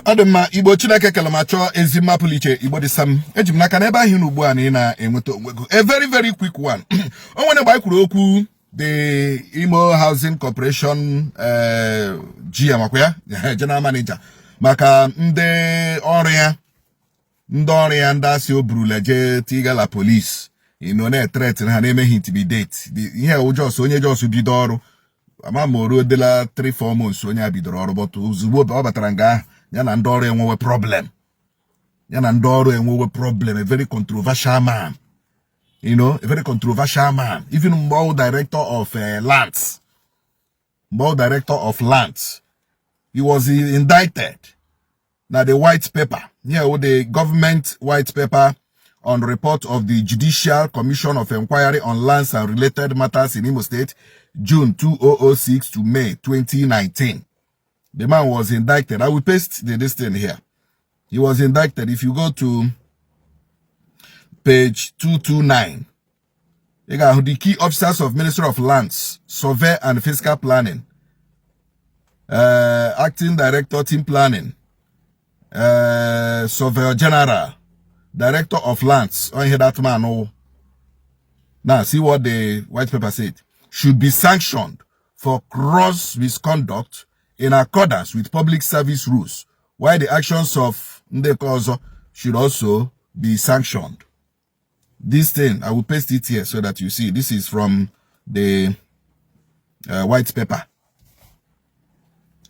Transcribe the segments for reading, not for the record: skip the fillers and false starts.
Adema Igbo Chineke kelamacho ezima puliche Igbo disam ejimnaka na ebe ahi nu ugbu a na enweta onwego. A very quick one. Onwene gba ikwuru okwu the Imo Housing Corporation GM akwya General Manager maka ndị ọrụ ya ndị asị obrule je tigala police na threat ha na-emeghị intimidate ihe ụjọs onye jọs bido ọrụ ama moro dela 3-4 months onye a bidoro ọrụ but ozugbo ọ batara nga ya na ndị ọrụ enwewe problem a very controversial man, a very controversial man, even more director of lands, he was indicted. Now the white paper, with the government white paper on report of the Judicial Commission of Inquiry on Lands and Related Matters in Imo State, June 2006 to May 2019. The man was indicted. I will paste this thing here. He was indicted. If you go to page 229, you got the key officers of Ministry of Lands, Survey and Fiscal Planning, Acting Director Team Planning, Surveyor General, Director of Lands. Oh, hear that man. Oh. Now, see what the white paper said. Should be sanctioned for gross misconduct in accordance with public service rules, while the actions of Ndekozo should also be sanctioned. This thing, I will paste it here so that you see. This is from the white paper.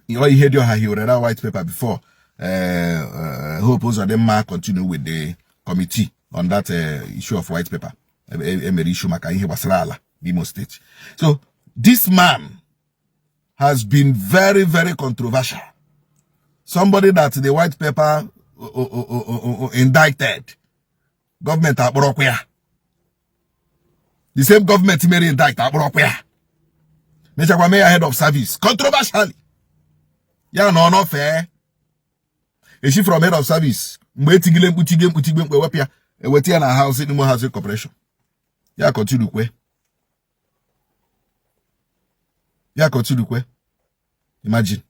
You already heard you read that white paper before. Hope Uzodinma continue with the committee on that issue of white paper. Ala Igbo State. So this man has been very controversial. Somebody that the white paper indicted. Government aborokwe. The same government may indict aborokwe. Mechakwa mayor head of service. Controversially. Yeah, no fair. Is she from head of service? Mwetigile mputigwe wapia. Wetia na house in Imo Housing Corporation. Yeah, continue kwe. Imagine.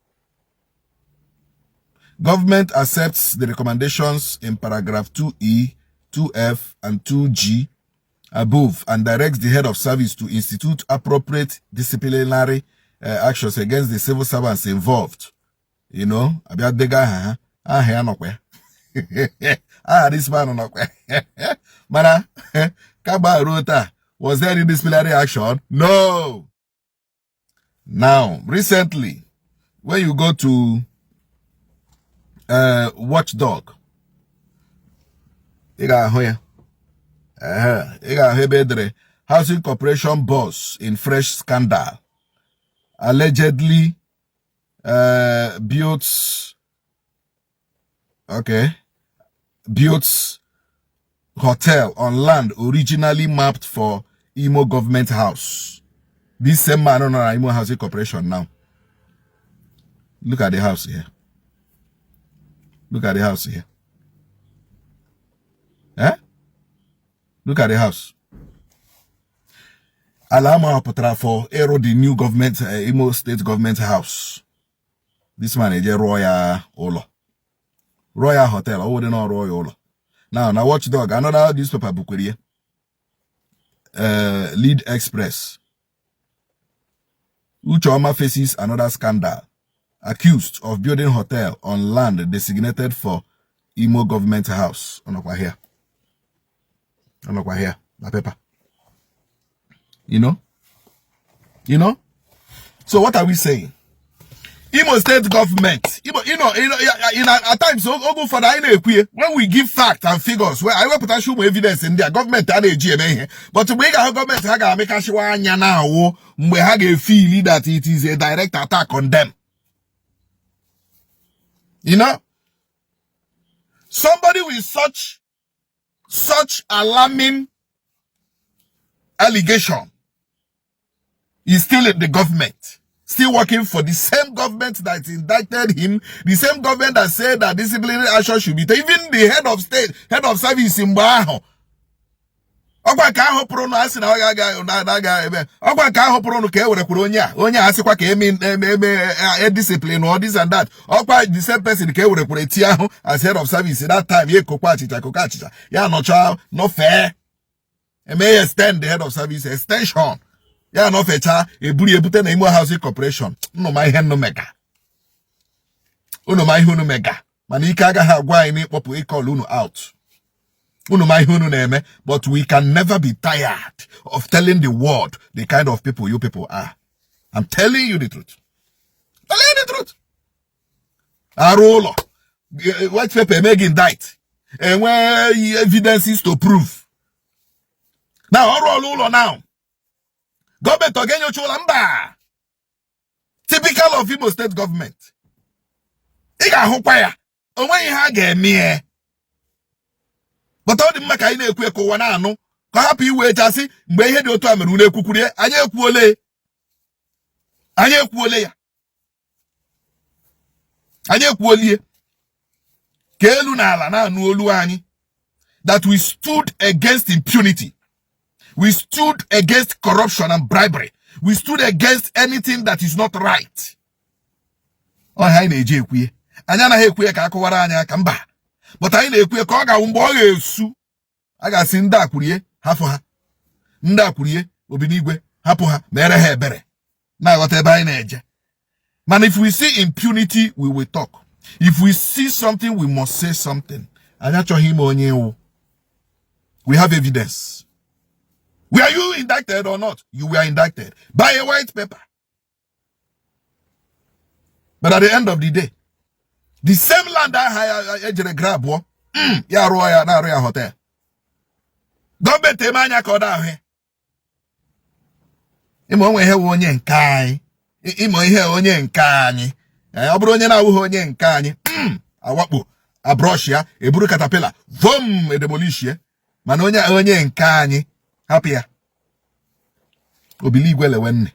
Government accepts the recommendations in paragraph 2E, 2F, and 2G above and directs the head of service to institute appropriate disciplinary actions against the civil servants involved. This man onokwe. Mana, Kaba Rota, was there any disciplinary action? No. Now, recently, when you go to Watchdog, Housing Corporation boss in fresh scandal allegedly built hotel on land originally mapped for Imo government house. This same man on Imo Housing Corporation now. Look at the house here. Look at the house here. Look at the house. Alama Potra for Aero, the new government, Imo State government house. This man is a Royal Hotel. I wouldn't know Royal. Now Watchdog, another newspaper book here. Lead Express. Uchoma faces another scandal. Accused of building hotel on land designated for Imo government house. Onokwa here. The paper. You know? So what are we saying? Imo State government, at times, when we give facts and figures, where I will potential evidence in their government, but to make our government make us now, we have a feeling that it is a direct attack on them. Somebody with such alarming allegation is still in the government. Still working for the same government that indicted him, the same government that said that disciplinary action should be taken. Even the head of service in Baho. Ọgwa ka ahụ pụrụ na asị na ọ ga ebe ọgwa ka ahụ pụrụ ka e werekwuru onye a asịkwa ka eme discipline or this and that. Ọkwa the same person ka e werekwuru eti ahụ as head of service that time ye kokwa achịcha ya nọcha no fair eme extend the head of service extension ya no fecha ebute na Igbo Housing Corporation. Unu ma ihe unu mega mana ike agaghị agwa anyị n'ịkpọpụ ịkọl unu out. But we can never be tired of telling the world the kind of people you people are. I'm telling you the truth. Arolo, white paper make indict, and where evidences to prove. Now, all now. Government again your chulamba. Typical of Igbo state government. Iga hokwaya. Onwe ha ga-eme. But all the maka ị na-ekwu eko wana anụ ka hapụ iwe chasị mgbe ihe dị otu a mere unu ekwukwurie anyị ekwuole ya anyị ekwuolie ka elu na ala na-anụ olu anyị that we stood against impunity, we stood against corruption and bribery, we stood against anything that is not right. Ọha anyị na-eje ekwuye anyị anaghị ekwuye ka akụwara anyị aka mba. But I na-ekwu ka ọ ga-awụ mgbe ọ ga-esu a ga-asị ndị akwurie hafụ ha ndị akwurie obinigwe hapụ ha mere ha ebere na-aghọta ebe anyị na-eje. Man, if we see impunity we will talk. If we see something we must say something. Anyị achọghị ime onye iwu. We have evidence. Were you indicted or not? You were indicted by a white paper. But at the end of the day, the same land I grab ya ruo ya na ya hotel. Government emanya ka ọ da ahụ. Imo onwe ihe onye nke anyị. Imo ihe onye nke anyị. Ọ bụrụ onye na-awụghị onye nke anyị. Awakpo, abrush ya, eburu caterpillar, vom edemolish ya. Mana onye nke anyị hapụ ya. Obiligwe lewe nne.